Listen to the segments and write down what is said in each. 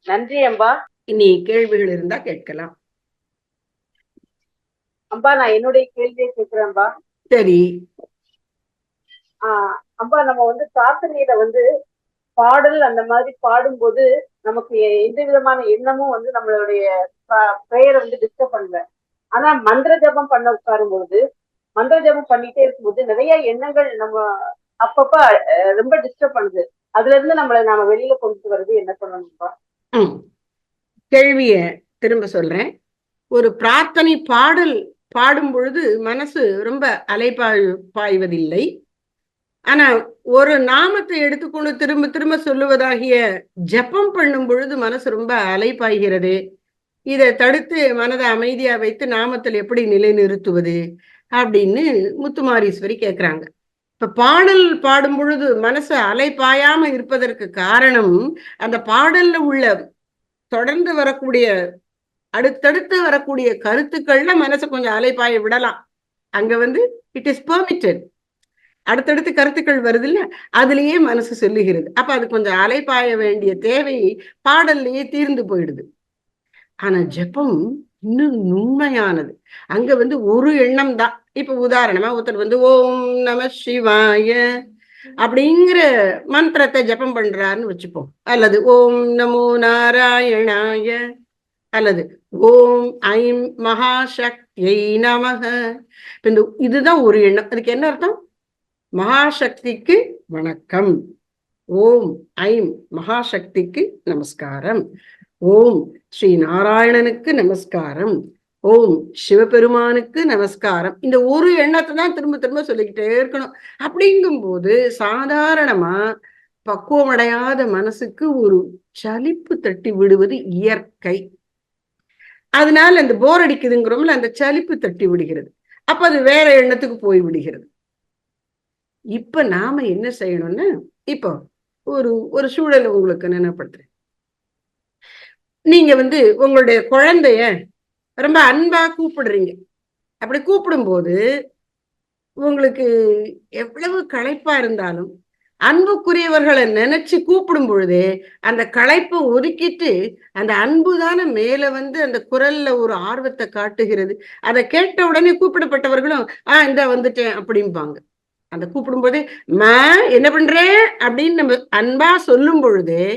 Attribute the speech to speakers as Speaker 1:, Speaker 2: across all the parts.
Speaker 1: நன்றி அம்பா.
Speaker 2: இனி கேள்விகள் இருந்தா கேட்கலாம்.
Speaker 1: அம்பா, நான் என்னுடைய கேள்வியை கேட்கிறேன்பா.
Speaker 2: சரி.
Speaker 1: அம்பா, நம்ம பிரார்த்தனையில பாடல் அந்த மாதிரி பாடும்போது நமக்கு எந்த விதமான எண்ணமும் நம்மளுடைய பெயரை டிஸ்டர்ப் பண்ணல. ஆனா மந்திர ஜபம் பண்ண உட்காரும் பொழுது, மந்திர ஜபம் பண்ணிட்டே இருக்கும்போது நிறைய எண்ணங்கள் நம்ம அப்பப்ப ரொம்ப டிஸ்டர்ப் பண்ணுது. அதுல இருந்து நாம வெளியில கொண்டு வர்றது என்ன பண்ணணும்பா?
Speaker 2: கேள்விய திரும்ப சொல்றேன். ஒரு பிரார்த்தனை பாடல் பாடும் பொழுது மனசு ரொம்ப பாய்வதில்லை. ஆனா ஒரு நாமத்தை எடுத்துக்கொண்டு திரும்ப திரும்ப சொல்லுவதாகிய ஜபம் பண்ணும் பொழுது மனசு ரொம்ப அலைப்பாய்கிறது. இதை தடுத்து மனதை அமைதியா வைத்து நாமத்தில் எப்படி நிலைநிறுத்துவது அப்படின்னு முத்துமாரீஸ்வரி கேட்கிறாங்க. இப்ப பாடல் பாடும் பொழுது மனசு அலைப்பாயாம இருப்பதற்கு காரணம் அந்த பாடல்ல உள்ள தொடர்ந்து வரக்கூடிய அடுத்தடுத்து வரக்கூடிய கருத்துக்கள்ல மனசை கொஞ்சம் அலைப்பாய விடலாம். அங்க இட் இஸ் பெர்மிட்டட். அடுத்தடுத்து கருத்துக்கள் வருது இல்ல, அதுலயே மனசு சொல்லுகிறது. அப்ப அது கொஞ்சம் அலைப்பாய வேண்டிய தேவை பாடல்லையே தீர்ந்து போயிடுது. ஆனா ஜபம் இன்னும் நுண்மையானது. அங்க ஒரு எண்ணம் தான். இப்ப உதாரணமா ஒருத்தர் ஓம் நம சிவாய அப்படிங்கிற மந்திரத்தை ஜபம் பண்றாருன்னு வச்சுப்போம். அல்லது ஓம் நமோ நாராயணாய, அல்லது ஓம் ஐம் மகாசக்தியை நமக. இதுதான் ஒரு எண்ணம். அதுக்கு என்ன அர்த்தம்? மகாசக்திக்கு வணக்கம், ஓம் ஐம் மகாசக்திக்கு நமஸ்காரம், ஓம் ஸ்ரீ நாராயணனுக்கு நமஸ்காரம், ஓம் சிவபெருமானுக்கு நமஸ்காரம். இந்த ஒரு எண்ணத்தை தான் திரும்ப திரும்ப சொல்லிக்கிட்டே இருக்கணும். அப்படிங்கும் போது சாதாரணமா பக்குவமடையாத மனசுக்கு ஒரு சலிப்பு தட்டி விடுவது இயற்கை. அதனால அந்த போர் அடிக்குதுங்கிறோம்ல, அந்த சலிப்பு தட்டி விடுகிறது. அப்ப அது வேற எண்ணத்துக்கு போய் விடுகிறது. இப்ப நாம என்ன செய்யணும்னா, இப்போ ஒரு ஒரு சூழலை உங்களுக்கு நினைவுபடுத்துறேன். நீங்க உங்களுடைய குழந்தைய ரொம்ப அன்பா கூப்பிடுறீங்க. அப்படி கூப்பிடும்போது உங்களுக்கு எவ்வளவு களைப்பா இருந்தாலும் அன்புக்குரியவர்களை நினைச்சு கூப்பிடும் பொழுதே அந்த களைப்பை ஒதுக்கிட்டு அந்த அன்புதான மேல அந்த குரல்ல ஒரு ஆர்வத்தை காட்டுகிறது. அதை கேட்ட உடனே கூப்பிடப்பட்டவர்களும் இந்த வந்துட்டேன் அப்படிம்பாங்க. அந்த கூப்பிடும் போதே என்ன பண்றேன் அப்படின்னு நம்ம அன்பா சொல்லும் பொழுதே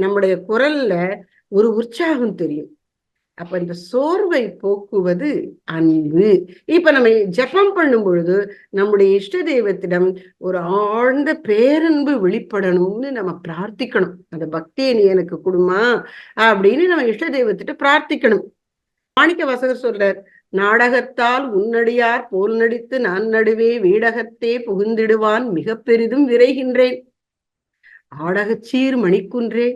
Speaker 2: நம்முடைய குரல்ல ஒரு உற்சாகம் தெரியும். அப்ப இந்த சோர்வை போக்குவது அன்பு. இப்ப நம்ம ஜபம் பண்ணும் பொழுது நம்முடைய இஷ்ட தெய்வத்திடம் ஒரு ஆழ்ந்த பேரன்பு வெளிப்படணும்னு நம்ம பிரார்த்திக்கணும். அந்த பக்தியை நீ எனக்கு கொடுமா அப்படின்னு நம்ம இஷ்ட தெய்வத்திட்ட பிரார்த்திக்கணும். மாணிக்க வாசகர் சொல்றார், நாடகத்தால் உன்னடியார் போல் நடித்து நான் நடுவே வீடகத்தே புகுந்திடுவான் மிக பெரிதும் விரைகின்றேன். ஆடகச்சீர் மணிக்குன்றே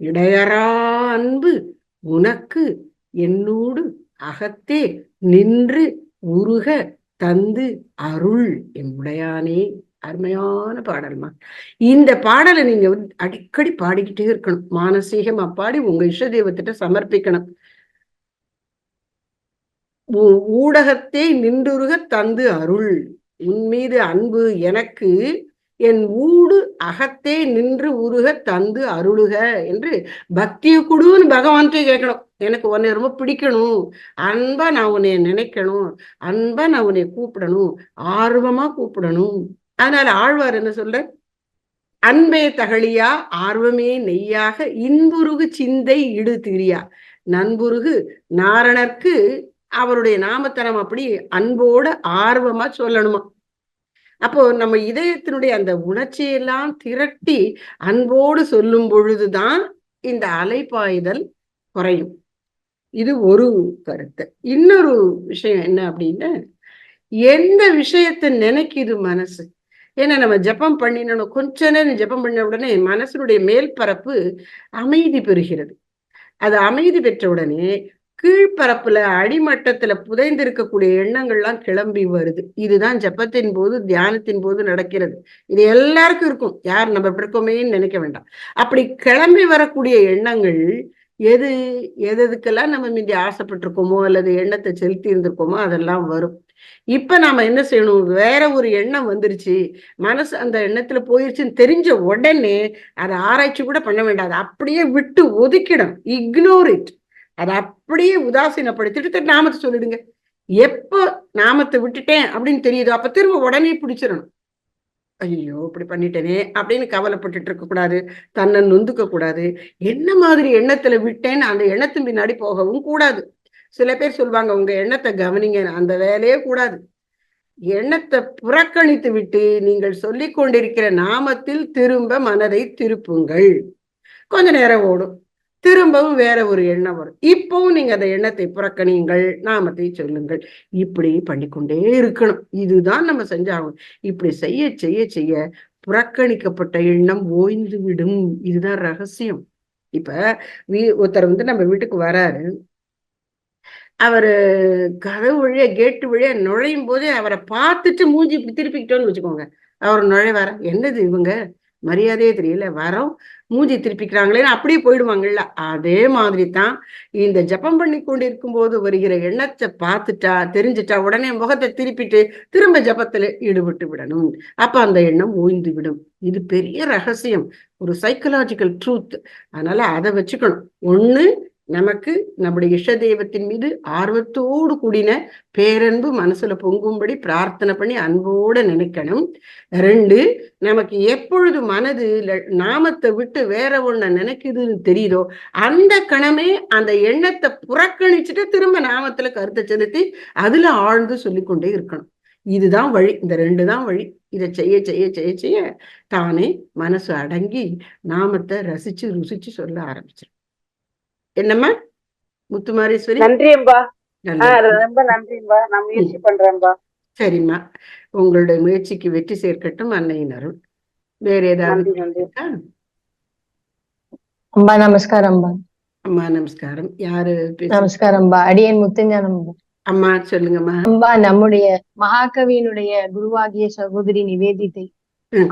Speaker 2: இடையறா அன்பு உனக்கு என்னோடு அகத்தே நின்று உருக தந்து அருள் எம்முடையானே. அருமையான பாடல்மா. இந்த பாடலை நீங்க அடிக்கடி பாடிக்கிட்டே இருக்கணும். மானசீகமா பாடி உங்க இஷ்ட தெய்வத்திட்ட சமர்ப்பிக்கணும். ஊடகத்தை நின்றுருக தந்து அருள், உன் மீது அன்பு எனக்கு என் ஊடு அகத்தே நின்று உருக தந்து அருளுக என்று பக்தியை கொடுன்னு பகவான்கிட்ட கேட்கணும். எனக்கு உன்னை ரொம்ப பிடிக்கணும், அன்பா நான் உன்னை நினைக்கணும், அன்பா நான் உன்னை கூப்பிடணும், ஆர்வமா கூப்பிடணும். அதனால ஆழ்வார் என்ன சொல்ற, அன்பே தகழியா ஆர்வமே நெய்யாக இன்புருகு சிந்தை இடு திரியா நண்புருகு நாரணர்க்கு அவருடைய நாமத்தனம் அப்படி அன்போட ஆர்வமா சொல்லணுமா. அப்போ நம்ம இதயத்தினுடைய அந்த உணர்ச்சியெல்லாம் திரட்டி அன்போடு சொல்லும் பொழுதுதான் இந்த அலைப்பாய்தல் குறையும். இது ஒரு கருத்து. இன்னொரு விஷயம் என்ன அப்படின்னா, எந்த விஷயத்தை நினைக்குது மனசு. ஏன்னா நம்ம ஜபம் பண்ணினோம், கொஞ்ச நேரம் ஜபம் பண்ண உடனே மனசனுடைய மேல் பரப்பு அமைதி பெறுகிறது. அது அமைதி பெற்ற உடனே கீழ்பரப்புல அடிமட்டத்துல புதைந்து இருக்கக்கூடிய எண்ணங்கள்லாம் கிளம்பி வருது. இதுதான் ஜபத்தின் போது தியானத்தின் போது நடக்கிறது. இது எல்லாருக்கும் இருக்கும், யார் நம்ம இருக்கோமேன்னு நினைக்க வேண்டாம். அப்படி கிளம்பி வரக்கூடிய எண்ணங்கள் எது எதுக்கெல்லாம் நம்ம மீதி ஆசைப்பட்டிருக்கோமோ அல்லது எண்ணத்தை செலுத்தி இருந்திருக்கோமோ அதெல்லாம் வரும். இப்ப நாம என்ன செய்யணும், வேற ஒரு எண்ணம் வந்துருச்சு, மனசு அந்த எண்ணத்துல போயிருச்சுன்னு தெரிஞ்ச உடனே அதை ஆராய்ச்சி கூட பண்ண வேண்டாம், அதை அப்படியே விட்டு ஒதுக்கிடும், இக்னோர் இட். அதை அப்படியே உதாசீனப்படுத்திட்டு நாமத்தை சொல்லிடுங்க. எப்போ நாமத்தை விட்டுட்டேன் அப்படின்னு தெரியுதோ அப்ப திரும்ப உடனே பிடிச்சிடணும். ஐயோ இப்படி பண்ணிட்டேனே அப்படின்னு கவலைப்பட்டுட்டு இருக்க கூடாது, தன்னை நொந்துக்க கூடாது. என்ன மாதிரி எண்ணத்துல விட்டேன்னு அந்த எண்ணத்தின் பின்னாடி போகவும் கூடாது. சில பேர் சொல்லுவாங்க உங்க எண்ணத்தை கவனிங்க, அந்த வேலையே கூடாது. எண்ணத்தை புறக்கணித்து விட்டு நீங்கள் சொல்லிக் கொண்டிருக்கிற நாமத்தில் திரும்ப மனதை திருப்புங்கள். கொஞ்ச நேரம் ஓடும், திரும்பவும் வேற ஒரு எண்ணம் வரும், இப்பவும் நீங்க அந்த எண்ணத்தை புறக்கணியுங்கள், நாமத்தை சொல்லுங்கள். இப்படி பண்ணிக்கொண்டே இருக்கணும். இதுதான் நம்ம செஞ்சாகணும். இப்படி செய்ய செய்ய செய்ய புறக்கணிக்கப்பட்ட எண்ணம் ஓய்ந்து விடும். இதுதான் ரகசியம். இப்ப ஒருத்தர் வந்து நம்ம வீட்டுக்கு வராரு, அவரு கதவு வழியா கேட்டு வழியா நுழையும் போதே அவரை பார்த்துட்டு மூஞ்சி இப்படி திருப்பிக்கிட்டோன்னு வச்சுக்கோங்க, அவர் நுழைவார, என்னது இவங்க மரியாதையே தெரியல, வரோம் மூஞ்சி திருப்பிக்கிறாங்களேன்னு அப்படியே போயிடுவாங்கல்ல. அதே மாதிரி தான் இந்த ஜபம் பண்ணி கொண்டிருக்கும் போது வருகிற எண்ணத்தை பார்த்துட்டா தெரிஞ்சுட்டா உடனே முகத்தை திருப்பிட்டு திரும்ப ஜபத்துல ஈடுபட்டு விடணும். அப்ப அந்த எண்ணம் ஓய்ந்து விடும். இது பெரிய ரகசியம், ஒரு சைக்கலாஜிக்கல் ட்ரூத். அதனால அதை வச்சுக்கணும். ஒண்ணு, நமக்கு நம்முடைய இஷ்ட தெய்வத்தின் மீது ஆர்வத்தோடு கூடின பேரன்பு மனசுல பொங்கும்படி பிரார்த்தனை பண்ணி அன்போட நினைக்கணும். 2, நமக்கு எப்பொழுது மனது நாமத்தை விட்டு வேற ஒண்ண நினைக்குதுன்னு தெரியுதோ அந்த கணமே அந்த எண்ணத்தை புறக்கணிச்சுட்டு திரும்ப நாமத்துல கருத்தை செலுத்தி அதுல ஆழ்ந்து சொல்லிக்கொண்டே இருக்கணும். இதுதான் வழி. இந்த 2 தான் வழி. இதை செய்ய செய்ய செய்ய செய்ய தானே மனசு அடங்கி நாமத்தை ரசிச்சு ருசிச்சு சொல்ல ஆரம்பிச்சிடும். என்னம்மா முத்துமாரீஸ்வரி?
Speaker 1: நன்றி அம்பா, ரொம்ப நன்றிம்பா, நான் முயற்சி பண்றேன்பா.
Speaker 2: சரிம்மா, உங்களுடைய முயற்சிக்கு வெற்றி சேர்க்கட்டும் அன்னையின் அருள். வேற ஏதாவது?
Speaker 3: அம்பா நமஸ்காரம்.
Speaker 2: அம்மா நமஸ்காரம். யாரு?
Speaker 3: நமஸ்காரம்பா, அடியேன் முத்துஞானம்.
Speaker 2: அம்மா சொல்லுங்கம்மா.
Speaker 3: அம்பா, நம்முடைய மகாகவியினுடைய குருவாகிய சகோதரி நிவேதித்தை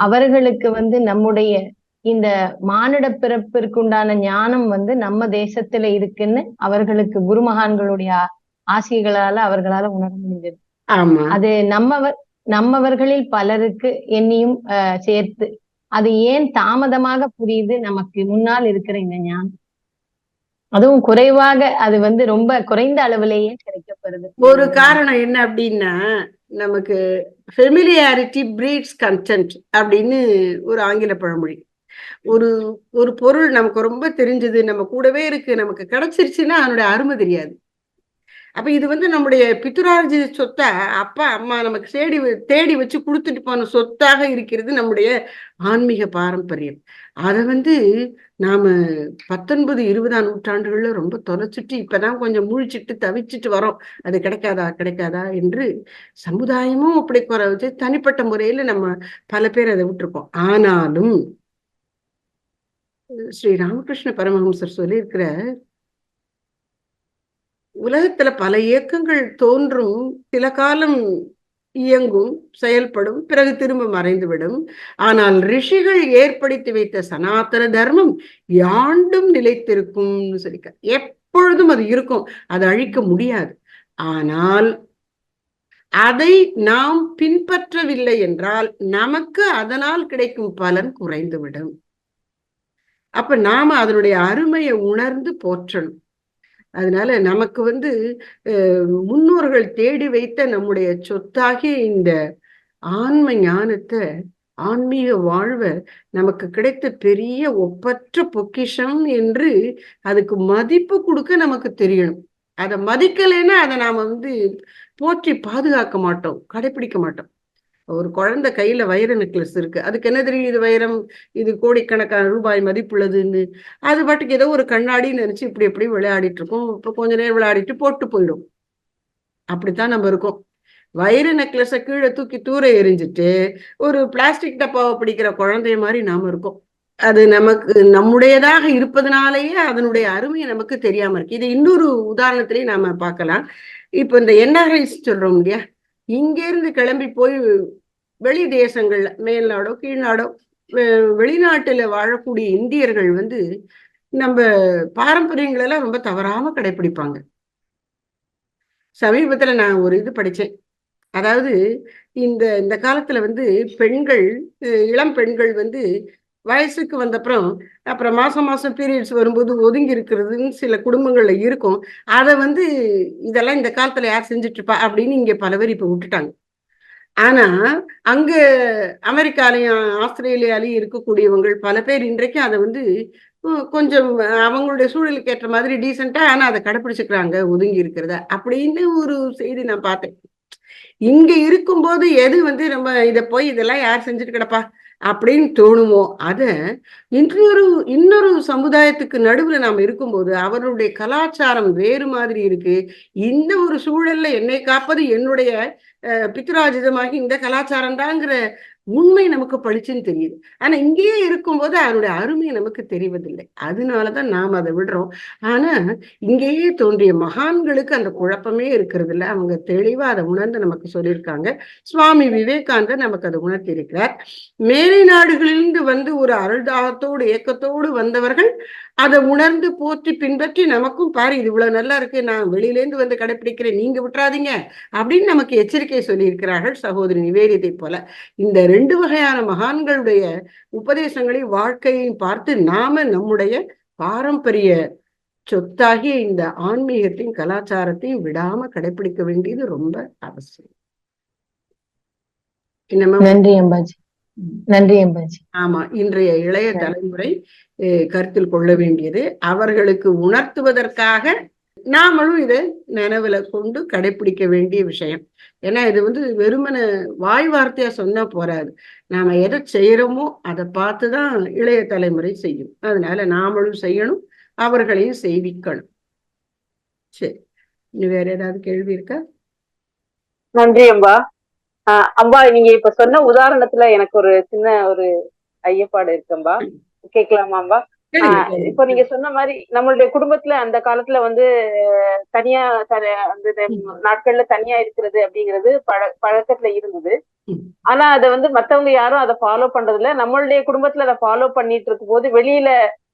Speaker 3: அவர்களுக்கு நம்முடைய இந்த மானிட பிறப்பிற்குண்டான ஞானம் நம்ம தேசத்துல இருக்குன்னு அவர்களுக்கு குருமகான்களுடைய ஆசிகளால அவர்களால உணர முடிஞ்சது. அது நம்மவர்களில் பலருக்கு என்னையும் சேர்த்து அது ஏன் தாமதமாக புரியுது, நமக்கு முன்னால் இருக்கிற இந்த ஞானம் அதுவும் குறைவாக, அது ரொம்ப குறைந்த அளவிலேயே கிடைக்கப்படுது.
Speaker 2: ஒரு காரணம் என்ன அப்படின்னா, நமக்கு ஃபெமிலியாரிட்டி பிரீட்ஸ் கன்டென்ட் அப்படின்னு ஒரு ஆங்கில பழமொழி. ஒரு பொருள் நமக்கு ரொம்ப தெரிஞ்சது, நம்ம கூடவே இருக்கு, நமக்கு கிடைச்சிருச்சுன்னா அதனுடைய அருமை தெரியாது. அப்ப இது நம்முடைய பித்துரார்ஜி சொத்தா அப்பா அம்மா நமக்கு தேடி வச்சு கொடுத்துட்டு போன சொத்தாக இருக்கிறது நம்முடைய ஆன்மீக பாரம்பரியம். அதை நாம 19, 20ஆம் நூற்றாண்டுகள்ல ரொம்ப தொலைச்சிட்டு இப்பதான் கொஞ்சம் முழிச்சிட்டு தவிச்சிட்டு வரோம். அது கிடைக்காதா கிடைக்காதா என்று சமுதாயமும் அப்படி குறை வச்சு தனிப்பட்ட முறையில நம்ம பல பேர் அதை விட்டுருக்கோம். ஆனாலும் ஸ்ரீ ராமகிருஷ்ண பரமஹம்சர் சொல்லியிருக்கிற, உலகத்துல பல இயக்கங்கள் தோன்றும், சில காலம் இயங்கும், செயல்படும், பிறகு திரும்ப மறைந்துவிடும். ஆனால் ரிஷிகள் ஏற்படுத்தி வைத்த சனாதன தர்மம் யாண்டும் நிலைத்திருக்கும்னு சொல்லிக்க. எப்பொழுதும் அது இருக்கும், அதை அழிக்க முடியாது. ஆனால் அதை நாம் பின்பற்றவில்லை என்றால் நமக்கு அதனால் கிடைக்கும் பலன் குறைந்துவிடும். அப்ப நாம அதனுடைய அருமையை உணர்ந்து போற்றணும். அதனால நமக்கு முன்னோர்கள் தேடி வைத்த நம்முடைய சொத்தாகிய இந்த ஆன்ம ஞானத்தை, ஆன்மீக வாழ்வை நமக்கு கிடைத்த பெரிய ஒப்பற்ற பொக்கிஷம் என்று அதுக்கு மதிப்பு கொடுக்க நமக்கு தெரியணும். அதை மதிக்கலைன்னா அதை நாம போற்றி பாதுகாக்க மாட்டோம், கடைபிடிக்க மாட்டோம். ஒரு குழந்தை கையில வைர நெக்லஸ் இருக்கு, அதுக்கு என்ன தெரியும் இது வைரம், இது கோடிக்கணக்கான ரூபாய் மதிப்புள்ளதுன்னு. அது பாட்டுக்கு ஏதோ ஒரு கண்ணாடின்னு நினைச்சு இப்படி எப்படி விளையாடிட்டு இருக்கோம். இப்ப கொஞ்ச நேரம் விளையாடிட்டு போட்டு போயிடும். அப்படித்தான் நம்ம இருக்கோம். வைர நெக்லஸை கீழே தூக்கி தூர எரிஞ்சிட்டு ஒரு பிளாஸ்டிக் டப்பாவை பிடிக்கிற குழந்தைய மாதிரி நாம இருக்கோம். அது நமக்கு நம்முடையதாக இருப்பதனாலேயே அதனுடைய அருமையை நமக்கு தெரியாம இருக்கு. இது இன்னொரு உதாரணத்திலேயே நாம பார்க்கலாம். இப்ப இந்த என்ஆர்ஐஸ் சொல்றோம் இல்லையா, இங்கிருந்து கிளம்பி போய் வெளி தேசங்கள்ல, மேல்நாடோ கீழ்நாடோ வெளிநாட்டுல வாழக்கூடிய இந்தியர்கள் நம்ம பாரம்பரியங்கள் எல்லாம் ரொம்ப தவறாம கடைபிடிப்பாங்க. சமீபத்துல நான் ஒரு இது படிச்சேன். அதாவது இந்த இந்த காலத்துல வந்து பெண்கள், இளம் பெண்கள் வந்து வயசுக்கு வந்தப்புறம் அப்புறம் மாசம் மாசம் பீரியட்ஸ் வரும்போது ஒதுங்கி இருக்கிறதுன்னு சில குடும்பங்கள்ல இருக்கும். அதை வந்து இதெல்லாம் இந்த காலத்துல யார் செஞ்சுட்டு இருப்பா அப்படின்னு இங்க பல பேர் இப்ப விட்டுட்டாங்க. ஆனா அங்க அமெரிக்காலையும் ஆஸ்திரேலியாலையும் இருக்கக்கூடியவங்கள் பல பேர் இன்றைக்கும் அதை வந்து கொஞ்சம் அவங்களுடைய சூழலுக்கு ஏற்ற மாதிரி டீசெண்டா ஆனா அதை கடைப்பிடிச்சுக்கிறாங்க ஒதுங்கி இருக்கிறத அப்படின்னு ஒரு செய்தி நான் பார்த்தேன். இங்க இருக்கும்போது எது வந்து நம்ம இத போய் இதெல்லாம் யார் செஞ்சுட்டு கிடப்பா அப்படின்னு தோணுமோ அத இன்னொரு இன்னொரு சமுதாயத்துக்கு நடுவுல நாம இருக்கும்போது அவருடைய கலாச்சாரம் வேறு மாதிரி இருக்கு. இந்த ஒரு சூழல்ல என்னை காப்பது என்னுடைய பித்ராஜிதமாகி இந்த கலாச்சாரம் தாங்கிற உண்மை நமக்கு பளிச்சுன்னு தெரியுது. ஆனா இங்கேயே இருக்கும்போது அதனுடைய அருமை நமக்கு தெரிவதில்லை. அதனாலதான் நாம் அதை விடுறோம். ஆனா இங்கேயே தோன்றிய மகான்களுக்கு அந்த குழப்பமே இருக்கிறது இல்ல. அவங்க தெளிவா அதை உணர்ந்து நமக்கு சொல்லியிருக்காங்க. சுவாமி விவேகானந்தர் நமக்கு அதை உணர்த்தி இருக்கிறார். மேலை நாடுகளிலிருந்து வந்து ஒரு அருள்தாகத்தோடு ஏக்கத்தோடு வந்தவர்கள் அதை உணர்ந்து போற்றி பின்பற்றி நமக்கும் பாரு இது இவ்வளவு நல்லா இருக்கு, நான் வெளியிலேருந்து வந்து கடைபிடிக்கிறேன், நீங்க விட்டுறாதீங்க அப்படின்னு நமக்கு எச்சரிக்கை சொல்லி இருக்கிறார்கள் சகோதரி நிவேதிதை போல. இந்த 2 வகையான மகான்களுடைய உபதேசங்களை வாழ்க்கையையும் பார்த்து நாம நம்முடைய பாரம்பரிய சொத்தாகிய இந்த ஆன்மீகத்தையும் கலாச்சாரத்தையும் விடாம கடைபிடிக்க வேண்டியது ரொம்ப அவசியம்.
Speaker 3: நன்றி அம்பாஜி. நன்றி அம்பாஜி.
Speaker 2: ஆமா, இன்றைய இளைய தலைமுறை கருத்தில் கொள்ள வேண்டியது அவர்களுக்கு உணர்த்துவதற்காக நாமளும் இதை நினைவுல கொண்டு கடைபிடிக்க வேண்டிய விஷயம். ஏன்னா இது வந்து வெறுமன வாய் வார்த்தையா சொன்னா போறாது. நாம எதை செய்யறோமோ அதை பார்த்துதான் இளைய தலைமுறை செய்யும். அதனால நாமளும் செய்யணும், அவர்களையும் செய்விக்கணும். சரி, இன்னும் வேற ஏதாவது கேள்வி இருக்கா?
Speaker 1: நன்றி அம்பா. அம்பா, நீங்க இப்ப சொன்ன உதாரணத்துல எனக்கு ஒரு சின்ன ஒரு ஐயப்பாடு இருக்கும்பா, கேட்கலாமா அம்பா? இப்ப நீங்க சொன்ன மாதிரி நம்மளுடைய குடும்பத்துல அந்த காலத்துல வந்து தனியா அந்த நாட்கள்ல தனியா இருக்கிறது அப்படிங்கிறது பழக்கத்துல இருந்தது. ஆனா அதை வந்து மத்தவங்க யாரும் அதை ஃபாலோ பண்றதில்ல. நம்மளுடைய குடும்பத்துல அதை ஃபாலோ பண்ணிட்டு இருக்கும் போது வெளியில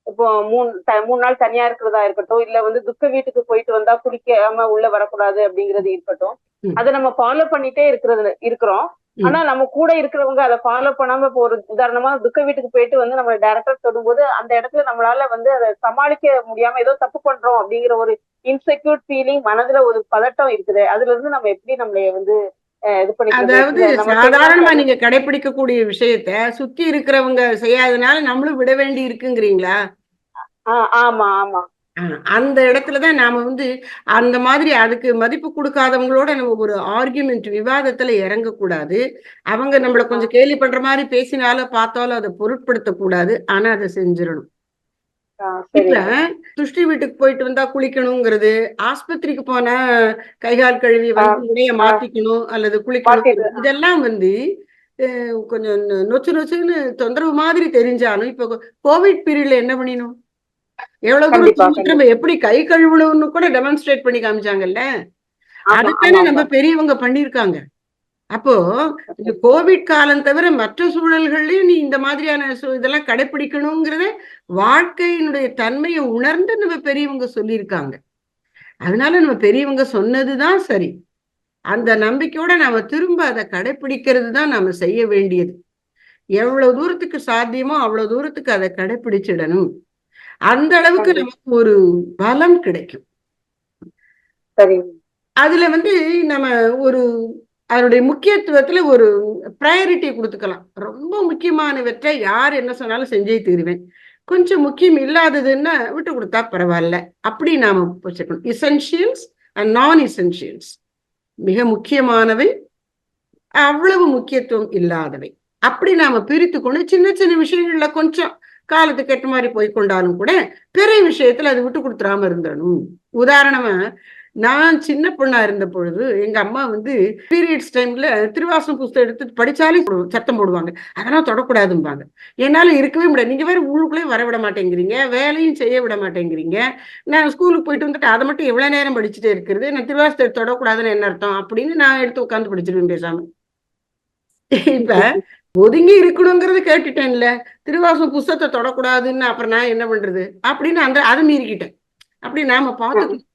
Speaker 1: இப்போ 3 நாள் தனியா இருக்கிறதா இருக்கட்டும், இல்ல வந்து துக்க வீட்டுக்கு போயிட்டு வந்தா குளிக்காம உள்ள வரக்கூடாது அப்படிங்கிறது இருக்கட்டும், அதை நம்ம ஃபாலோ பண்ணிட்டே இருக்கிறோம். ஆனா நம்ம கூட இருக்கிறவங்க அதை ஃபாலோ பண்ணாம இப்போ ஒரு உதாரணமா துக்க வீட்டுக்கு போயிட்டு வந்து நம்ம டைரக்டா தொடும்போது அந்த இடத்துல நம்மளால வந்து அதை சமாளிக்க முடியாம ஏதோ தப்பு பண்றோம் அப்படிங்கிற ஒரு இன்செக்யூர் ஃபீலிங், மனதுல ஒரு பதட்டம் இருக்குது. அதுல இருந்து நம்ம எப்படி நம்மளைய வந்து
Speaker 2: அதாவது சாதாரணமா நீங்க கடைபிடிக்கக்கூடிய விஷயத்த சுத்தி இருக்கிறவங்க செய்யாதனால நம்மளும் விட வேண்டி இருக்குங்கிறீங்களா?
Speaker 1: ஆமா ஆமா.
Speaker 2: அந்த இடத்துலதான் நாம வந்து அந்த மாதிரி அதுக்கு மதிப்பு கொடுக்காதவங்களோட நம்ம ஒரு ஆர்கியூமெண்ட் விவாதத்துல இறங்கக்கூடாது. அவங்க நம்மள கொஞ்சம் கேலி பண்ற மாதிரி பேசினாலும் பார்த்தாலும் அதை பொருட்படுத்த கூடாது. ஆனா அதை செஞ்சிடணும். இப்ப துஷ்டி வீட்டுக்கு போயிட்டு வந்தா குளிக்கணுங்கிறது, ஆஸ்பத்திரிக்கு போனா கைகால் கழுவி வந்து உடைய மாத்திக்கணும் அல்லது குளிக்கணும், இதெல்லாம் வந்து கொஞ்சம் நொச்சு நொச்சுன்னு தொந்தரவு மாதிரி தெரிஞ்சாலும் இப்ப கோவிட் பீரியட்ல என்ன பண்ணினோம், எவ்வளவு தூரம் நம்ம எப்படி கை கழுவணும்னு கூட டெமான்ஸ்ட்ரேட் பண்ணி காமிச்சாங்கல்ல. அதுதானே நம்ம பெரியவங்க பண்ணிருக்காங்க. அப்போ இந்த கோவிட் காலம் தவிர மற்ற சூழல்கள்லயும் நீ இந்த மாதிரியான இதெல்லாம் கடைபிடிக்கணுங்கிறத வாழ்க்கையினுடைய தன்மையை உணர்ந்து நம்ம பெரியவங்க சொல்லியிருக்காங்க. அதனால நம்ம பெரியவங்க சொன்னதுதான் சரி. அந்த நம்பிக்கையோட நாம திரும்ப அதை கடைபிடிக்கிறது தான் நாம செய்ய வேண்டியது. எவ்வளவு தூரத்துக்கு சாத்தியமோ அவ்வளவு தூரத்துக்கு அதை கடைபிடிச்சிடணும். அந்த அளவுக்கு நமக்கு ஒரு பலம் கிடைக்கும். அதுல வந்து நம்ம ஒரு அதனுடைய முக்கியத்துவத்துல ஒரு ப்ரையாரிட்டி கொடுத்துக்கலாம். ரொம்ப முக்கியமானவற்றை யார் என்ன சொன்னாலும் செஞ்சே தீருவேன், கொஞ்சம் முக்கியம் இல்லாததுன்னா விட்டு கொடுத்தா பரவாயில்ல, அப்படி நாம வச்சுக்கணும். எசென்ஷியல்ஸ் அண்ட் நான் எசென்ஷியல்ஸ், மிக முக்கியமானவை அவ்வளவு முக்கியத்துவம் இல்லாதவை, அப்படி நாம பிரித்து கொண்டு சின்ன சின்ன விஷயங்கள்ல கொஞ்சம் காலத்துக்கு ஏற்ற மாதிரி போய் கொண்டாலும் கூட பெரிய விஷயத்துல அது விட்டு கொடுத்துடாம இருந்தணும். உதாரணமா நான் சின்ன பொண்ணா இருந்த பொழுது எங்க அம்மா வந்து பீரியட்ஸ் டைம்ல திருவாசகம் புஸ்தகம் எடுத்து படிச்சாலே சத்தம் போடுவாங்க, அதெல்லாம் தொடக்கூடாதும்பாங்க. என்னால இருக்கவே முடியாது. நீங்க வேற ஊருக்குள்ளே வர விட மாட்டேங்கிறீங்க, வேலையும் செய்ய விட மாட்டேங்கிறீங்க, நான் ஸ்கூலுக்கு போயிட்டு வந்துட்டு அதை மட்டும் எவ்வளவு நேரம் படிச்சுட்டே இருக்கிறது, நான் திருவாசகத்தை தொடக்கூடாதுன்னு என்ன அர்த்தம் அப்படின்னு நான் எடுத்து உட்காந்து படிச்சிருவேன் பேசாம. இப்ப ஒதுங்கி இருக்கணுங்கிறது கேட்டுட்டேன்ல, திருவாசகம் புஸ்தகத்தை தொடக்கூடாதுன்னு அப்புறம் நான் என்ன பண்றது அப்படின்னு அதை மீறிக்கிட்டேன். அப்படி நாம பார்த்துக்கணும்.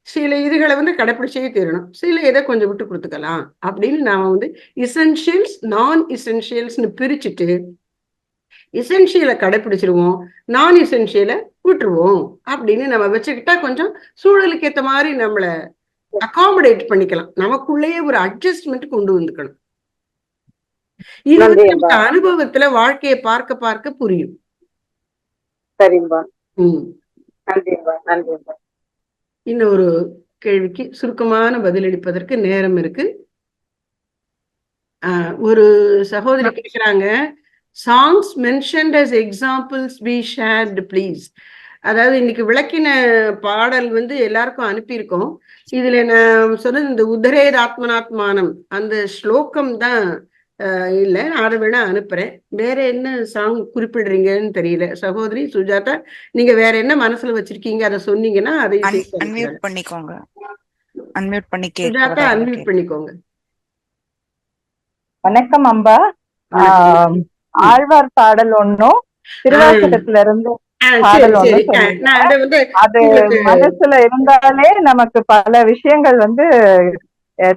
Speaker 2: சில இதுகளை கடைப்பிடிச்சே தீரணும், சில இதை கொஞ்சம் விட்டு கொடுத்துக்கலாம் அப்படின்னு நாம இசென்ஷியல்ஸ் நான் இசென்ஷியல்ஸ்னு பிரிச்சுட்டு இசென்ஷியலை கடைப்பிடிச்சிருவோம், நான் இசென்ஷியலை விட்டுருவோம் அப்படின்னு நம்ம வச்சுக்கிட்டா கொஞ்சம் சூழலுக்கு ஏற்ற மாதிரி நம்மளை அகாமடேட் பண்ணிக்கலாம். நமக்குள்ளேயே ஒரு அட்ஜஸ்ட்மெண்ட் கொண்டு வந்துக்கணும். இது நமக்கு அனுபவத்துல வாழ்க்கையை பார்க்க பார்க்க புரியும்.
Speaker 1: சரிம்பா. நன்றிம்பா. நன்றிம்பா.
Speaker 2: இன்னொரு கேள்விக்கு சுருக்கமான பதிலளிப்பதற்கு நேரம் இருக்கு. ஒரு சகோதரி கேட்கிறாங்க, songs mentioned as examples be shared please. அதாவது இன்னைக்கு விளக்கின பாடல் எல்லாருக்கும் அனுப்பியிருக்கோம். இதுல நான் சொன்னது இந்த உதரேத் ஆத்மனாத்மானம் அந்த ஸ்லோகம் தான் இல்ல, நான் அதை வேணா அனுப்புறேன். வேற என்ன சாங் குறிப்பிடுறீங்கன்னு தெரியல. சகோதரி சுஜாதா, நீங்க வேற என்ன மனசுல வச்சிருக்கீங்க அதை சொன்னீங்கன்னா அதை
Speaker 4: அன்மியூட் பண்ணிக்கோங்க. அன்மியூட் பண்ணி
Speaker 2: சுஜாதா அன்மியூட் பண்ணிக்கோங்க.
Speaker 5: வணக்கம் அம்பா. ஆழ்வார் பாடல் ஒன்னும் திருவாசகத்துல இருந்து பாடல் ஒன்னும் அது மனசுல இருந்தாலே நமக்கு பல விஷயங்கள்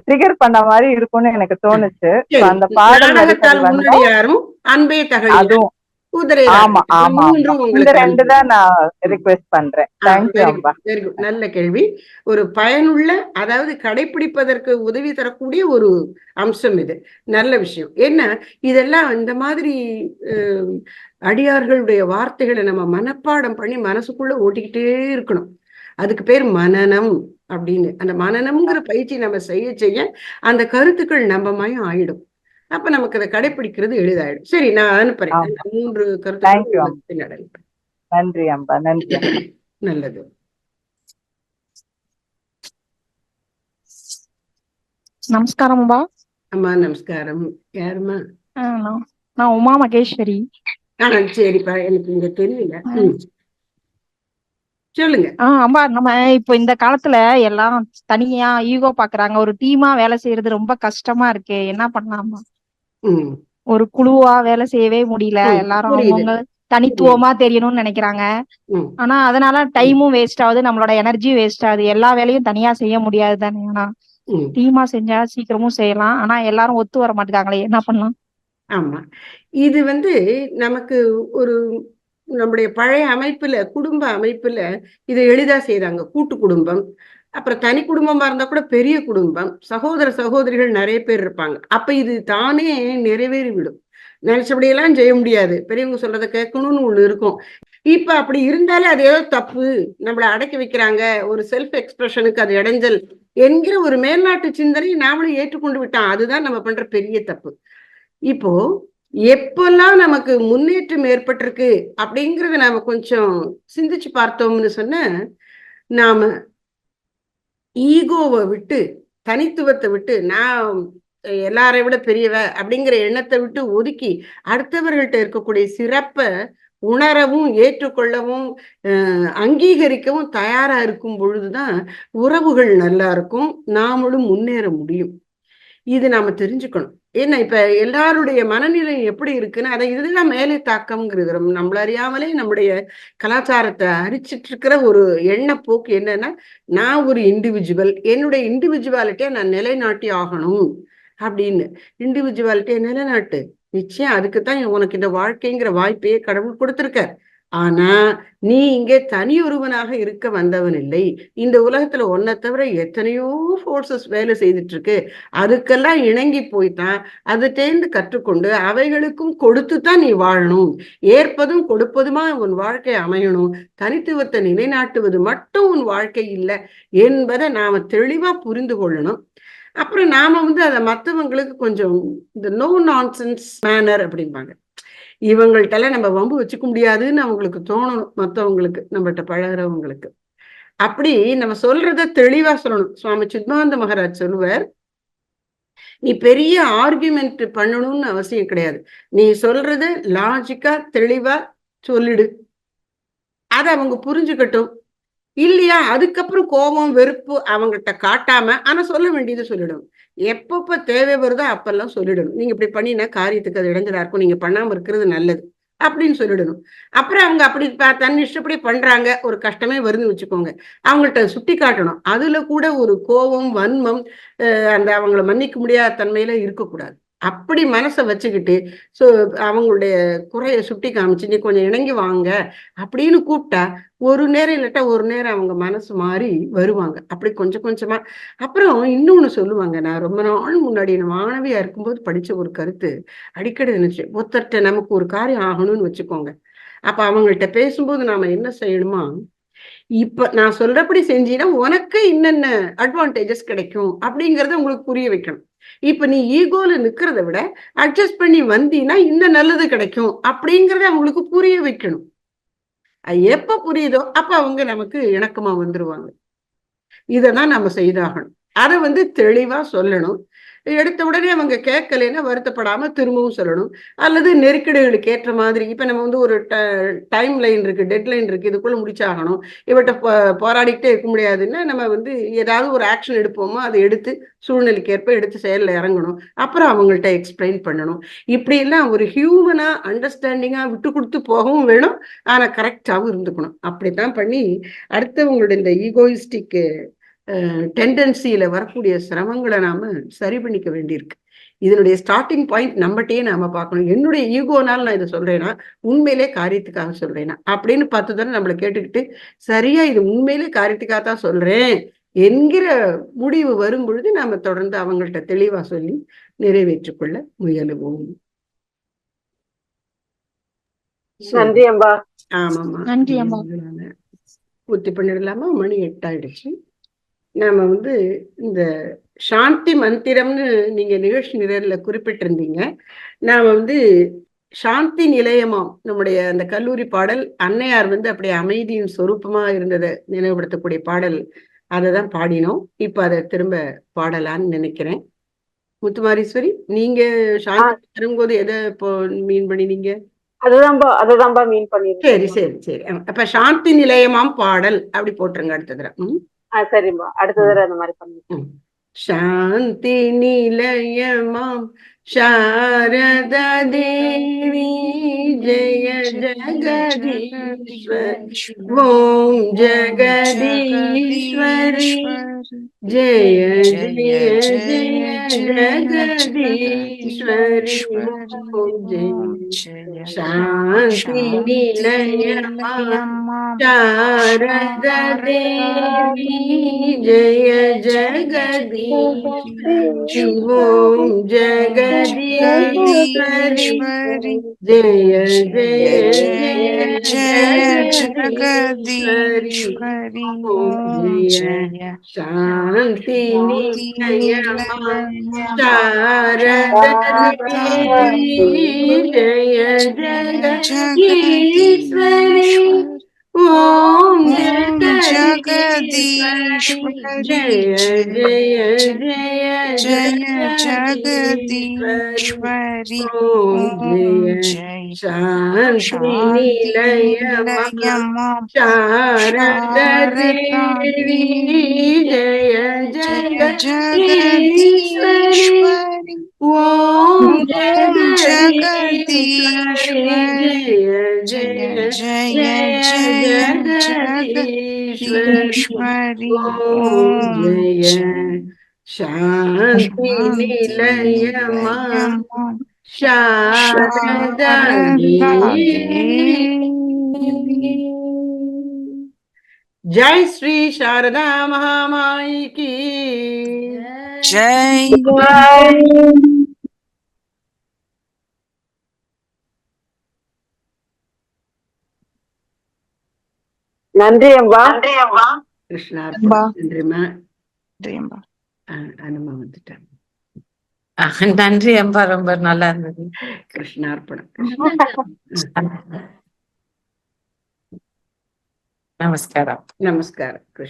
Speaker 5: ட்ரிகர் பண்ண மாதிரி இருக்கும்னு எனக்கு தோணுச்சு. அந்த பாடல்
Speaker 2: அன்பே தகவல்
Speaker 5: அதுவும் ஆமா ஆமா இந்த ரெண்டு தான் நான் ரிக்வெஸ்ட் பண்றேன். தேங்க்யூ அம்பா.
Speaker 2: வெரி குட், நல்ல கேள்வி. ஒரு பயனுள்ள, அதாவது கடைபிடிப்பதற்கு உதவி தரக்கூடிய ஒரு அம்சம் இது. நல்ல விஷயம். என்ன இதெல்லாம் இந்த மாதிரி அடியார்களுடைய வார்த்தைகளை நம்ம மனப்பாடம் பண்ணி மனசுக்குள்ள ஓட்டிக்கிட்டே இருக்கணும். அதுக்கு பேர் மனனம் அப்படின்னு. அந்த மனனம்ங்கிற பயிற்சி நம்ம செய்ய செய்ய அந்த கருத்துக்கள் நம்ம மயம் ஆயிடும். அப்ப நமக்கு அதை கடைபிடிக்கிறது எளிதாயிடும். சரி, நான் அனுப்புறேன் 3 கருத்துக்கள்.
Speaker 5: நன்றி அம்பா. நன்றி.
Speaker 2: நல்லது.
Speaker 6: நமஸ்காரம் அம்பா.
Speaker 2: அம்மா நமஸ்காரம். யாருமா?
Speaker 6: நான் உமா மகேஸ்வரி.
Speaker 2: சரிப்பா, எனக்கு இங்க தெரியல, சொல்லுங்க.
Speaker 6: அம்பா, நம்ம இப்போ இந்த காலத்துல எல்லாம் தனியா ஈகோ பாக்குறாங்க. ஒரு டீமா வேலை செய்யறது ரொம்ப கஷ்டமா இருக்கு. என்ன பண்ணலாமா? ஒரு குழுவா வேலை செய்யவே முடியல. எல்லாரும் அவங்க தனித்துவமா தெரியணும்னு நினைக்கிறாங்க. ஆனா அதனால டைமும் வேஸ்ட் ஆகுது, நம்மளோட எனர்ஜியும் வேஸ்ட் ஆகுது. எல்லா வேலையும் தனியா செய்ய முடியாது தானே. ஆனா டீமா செஞ்சா சீக்கிரமும் செய்யலாம். ஆனா எல்லாரும் ஒத்து வர மாட்டேங்காங்களே, என்ன பண்ணலாம்?
Speaker 2: ஆமா, இது நமக்கு ஒரு நம்முடைய பழைய அமைப்புல, குடும்ப அமைப்புல இதை எளிதா செய்யறாங்க. கூட்டு குடும்பம், அப்புறம் தனி குடும்பமா இருந்தா கூட பெரிய குடும்பம், சகோதர சகோதரிகள் நிறைய பேர் இருப்பாங்க. அப்ப இது தானே நிறைவேறி விடும். நினைச்சபடியெல்லாம் செய்ய முடியாது. பெரியவங்க சொல்றதை கேட்கணும்னு ஒண்ணு இருக்கும். இப்ப அப்படி இருந்தாலே அது ஏதோ தப்பு, நம்மளை அடக்கி வைக்கிறாங்க, ஒரு செல்ஃப் எக்ஸ்பிரஷனுக்கு அது இடைஞ்சல் என்கிற ஒரு மேல்நாட்டு சிந்தனை நாமளும் ஏற்றுக்கொண்டு விட்டான். அதுதான் நம்ம பண்ற பெரிய தப்பு. இப்போ எப்பெல்லாம் நமக்கு முன்னேற்றம் ஏற்பட்டிருக்கு அப்படிங்கறத நாம கொஞ்சம் சிந்திச்சு பார்த்தோம்னு சொன்ன, நாம ஈகோவை விட்டு, தனித்துவத்தை விட்டு, நான் எல்லாரை விட பெரியவ அப்படிங்கிற எண்ணத்தை விட்டு ஒதுக்கி அடுத்தவர்கள்ட்ட இருக்கக்கூடிய சிறப்பை உணரவும் ஏற்றுக்கொள்ளவும் அங்கீகரிக்கவும் தயாரா இருக்கும் பொழுதுதான் உறவுகள் நல்லா இருக்கும், நாமளும் முன்னேற முடியும். இது நாம தெரிஞ்சுக்கணும். ஏன்னா இப்ப எல்லாருடைய மனநிலை எப்படி இருக்குன்னு அதை இதுதான் மேலே தாக்கம்ங்கிறது. நம்மள அறியாமலே நம்முடைய கலாச்சாரத்தை அரிச்சிட்டு இருக்கிற ஒரு எண்ணப்போக்கு என்னன்னா, நான் ஒரு இண்டிவிஜுவல், என்னுடைய இண்டிவிஜுவாலிட்டியை நான் நிலைநாட்டி ஆகணும் அப்படின்னு. இண்டிவிஜுவாலிட்டியை நிலைநாட்டு, நிச்சயம் அதுக்குத்தான் உனக்கு இந்த வாழ்க்கைங்கிற வாய்ப்பையே கடவுள் கொடுத்திருக்கார். ஆனா நீ இங்கே தனியொருவனாக இருக்க வந்தவன் இல்லை. இந்த உலகத்துல ஒன்ன தவிர எத்தனையோ ஃபோர்ஸஸ் வேலை செய்துட்டு இருக்கு. அதுக்கெல்லாம் இணங்கி போய்தான் அதை தேர்ந்து கற்றுக்கொண்டு அவைகளுக்கும் கொடுத்துதான் நீ வாழணும். ஏற்பதும் கொடுப்பதுமா உன் வாழ்க்கை அமையணும். தனித்துவத்தை நிலைநாட்டுவது மட்டும் உன் வாழ்க்கை இல்லை என்பதை நாம தெளிவா புரிந்து கொள்ளணும். அப்புறம் நாம அதை மற்றவங்களுக்கு கொஞ்சம் இந்த நோ நான்சென்ஸ் மேனர் அப்படிம்பாங்க, இவங்கள்ட்டெல்லாம் நம்ம வம்பு வச்சுக்க முடியாதுன்னு அவங்களுக்கு தோணணும். மற்றவங்களுக்கு, நம்மகிட்ட பழகிறவங்களுக்கு அப்படி நம்ம சொல்றத தெளிவா சொல்லணும். சுவாமி சித்மானந்த மகாராஜ் சொல்லுவார், நீ பெரிய ஆர்குமெண்ட் பண்ணணும்னு அவசியம் கிடையாது. நீ சொல்றது லாஜிக்கா தெளிவா சொல்லிடு, அதை அவங்க புரிஞ்சுக்கட்டும். இல்லையா அதுக்கப்புறம் கோபம் வெறுப்பு அவங்ககிட்ட காட்டாம ஆனா சொல்ல வேண்டியது சொல்லிடும். எப்பப்ப தேவை வருதோ அப்பெல்லாம் சொல்லிடணும். நீங்க இப்படி பண்ணினா காரியத்துக்கு அது இடைஞ்சலா இருக்கும், நீங்க பண்ணாம இருக்கிறது நல்லது அப்படின்னு சொல்லிடணும். அப்புறம் அவங்க அப்படி தன் இஷ்டப்படி பண்றாங்க, ஒரு கஷ்டமே வருதுன்னு வச்சுக்கோங்க, அவங்கள்ட்ட சுட்டி காட்டணும். அதுல கூட ஒரு கோபம், வன்மம், அந்த அவங்கள மன்னிக்க முடியாத தன்மையில இருக்கக்கூடாது. அப்படி மனசை வச்சுக்கிட்டு அவங்களுடைய குறைய சுட்டி காமிச்சு நீ கொஞ்சம் இணங்கி வாங்க அப்படின்னு கூப்பிட்டா ஒரு நேரம் இல்லாட்டா ஒரு நேரம் அவங்க மனசு மாறி வருவாங்க. அப்படி கொஞ்சம் கொஞ்சமா. அப்புறம் இன்னொன்னு சொல்லுவாங்க, நான் ரொம்ப நாள் முன்னாடி மாணவியா இருக்கும்போது படிச்ச ஒரு கருத்து அடிக்கடி நினைச்சு, ஒருத்தர்கிட்ட நமக்கு ஒரு காரியம் ஆகணும்னு வச்சுக்கோங்க, அப்ப அவங்கள்ட்ட பேசும்போது நாம என்ன செய்யணுமா, இப்ப நான் சொல்றபடி செஞ்சீங்கன்னா உனக்கு என்னென்ன அட்வான்டேஜஸ் கிடைக்கும் அப்படிங்கறத உங்களுக்கு புரிய வைக்கணும். இப்ப நீ ஈகோல நிக்கிறத விட அட்ஜஸ்ட் பண்ணி வந்தீங்கன்னா இன்னும் நல்லது கிடைக்கும் அப்படிங்கறத அவங்களுக்கு புரிய வைக்கணும். அது எப்ப புரியுதோ அப்ப அவங்க நமக்கு இணக்கமா வந்துருவாங்க. இததான் நம்ம செய்தாகணும். அதை தெளிவா சொல்லணும். எடுத்த உடனே அவங்க கேட்கலைன்னா வருத்தப்படாம திரும்பவும் சொல்லணும். அல்லது நெருக்கடிகளுக்கு ஏற்ற மாதிரி இப்ப நம்ம ஒரு டைம் லைன் இருக்கு, டெட் லைன் இருக்கு, இதுக்குள்ள முடிச்சாகணும், இவட்ட போராடிக்கிட்டே இருக்க முடியாதுன்னா நம்ம ஏதாவது ஒரு ஆக்ஷன் எடுப்போமோ அதை எடுத்து சூழ்நிலைக்கு ஏற்ப எடுத்து செயல்ல இறங்கணும். அப்புறம் அவங்கள்ட்ட எக்ஸ்பிளைன் பண்ணணும். இப்படி எல்லாம் ஒரு ஹியூமனா அண்டர்ஸ்டாண்டிங்கா விட்டு கொடுத்து போகவும் வேணும், ஆனா கரெக்டாகவும் இருந்துக்கணும். அப்படித்தான் பண்ணி அடுத்தவங்களுடைய இந்த ஈகோயிஸ்டிக் டெண்டன்சியில வரக்கூடிய சிரமங்களை நாம சரி பண்ணிக்க வேண்டியிருக்கு. இதனுடைய ஸ்டார்டிங் பாயிண்ட் நம்மகிட்டயே நாம பார்க்கணும். என்னுடைய ஈகோனால நான் இதை சொல்றேன்னா, உண்மையிலே காரியத்துக்காக சொல்றேன்னா அப்படின்னு 10 தடவை நம்மளை கேட்டுக்கிட்டு, சரியா இது உண்மையிலே காரியத்துக்காக தான் சொல்றேன் என்கிற முடிவு வரும் பொழுது நாம தொடர்ந்து அவங்கள்ட்ட தெளிவா சொல்லி நிறைவேற்றிக் கொள்ள முயலுவோம்.
Speaker 1: நன்றி அம்பா.
Speaker 2: ஆமாமா,
Speaker 6: நன்றி அம்மா.
Speaker 2: பூர்த்தி பண்ணிடலாமா? மணி 8 ஆயிடுச்சு. நாம இந்த சாந்தி மந்திரம்னு நீங்க நிகழ்ச்சி நிரல்ல குறிப்பிட்டிருந்தீங்க. நாம சாந்தி நிலையமாம் நம்முடைய அந்த கல்லூரி பாடல், அன்னையார் அப்படி அமைதியின் சொரூபமா இருந்ததை நினைவுபடுத்தக்கூடிய பாடல், அதை தான் பாடினோம். இப்ப அதை திரும்ப பாடலான்னு நினைக்கிறேன். முத்துமாரீஸ்வரி, நீங்க சாந்தி தரும்போது எதை இப்போ மீன் பண்ணினீங்க?
Speaker 1: அதுதான்பா மீன் பண்ணிருக்கேன்.
Speaker 2: சரி சரி சரி. அப்ப சாந்தி நிலையமாம் பாடல் அப்படி போட்டுருங்க அடுத்த தடவை.
Speaker 1: சரிம்பா, அடுத்த தடவை அந்த மாதிரி பண்ணிருக்கேன்.
Speaker 2: சாந்தி நிலையமாம் சாரதா தேவி ஜெய ஜகதீஸ்வரி ஓம் ஜகதீஸ்வரி ஜெய ஜெய ஜெய ஜகதீஸ்வரி ஓம் ஜெய சாந்தி நிலையமாம் சாரதா தேவி ஜெய ஜகதீஸ்வரி ஓம் ஜகதீஸ்வரி ஜெய ஜெய ஜெய ஜகதீஸ்வரி ஓம் ஜெய சாந்தி நிலையமாம் சாரதா தேவி ஜெய ஜகதீஸ்வரி ஓம் ஜகதீஸ்வரி ஜெய ஜெய ஜெய ஜகதீஸ்வரி ஓம் ஜெய சாந்தி நிலையமாம் சாரதா தேவி ஜெய ஜகதீஸ்வரி ஓம் ஜகதீஸ்வரி ஜெய ஜெய ஜெய ஜகதீஸ்வரி ஓம் ஜெய சாந்தி நிலையமாம் சாரதா தேவி. जय श्री शारदा महामाई की
Speaker 4: जय.
Speaker 1: நன்றி அம்பா.
Speaker 2: கிருஷ்ணார்ப்பணம். நன்றிமா. அனுமா வந்துட்டாங்க.
Speaker 7: நன்றி அம்பா, ரொம்ப நல்லா இருந்தது.
Speaker 2: கிருஷ்ணார்ப்பணம்.
Speaker 7: நமஸ்காரம்.
Speaker 2: நமஸ்காரம். கிருஷ்ண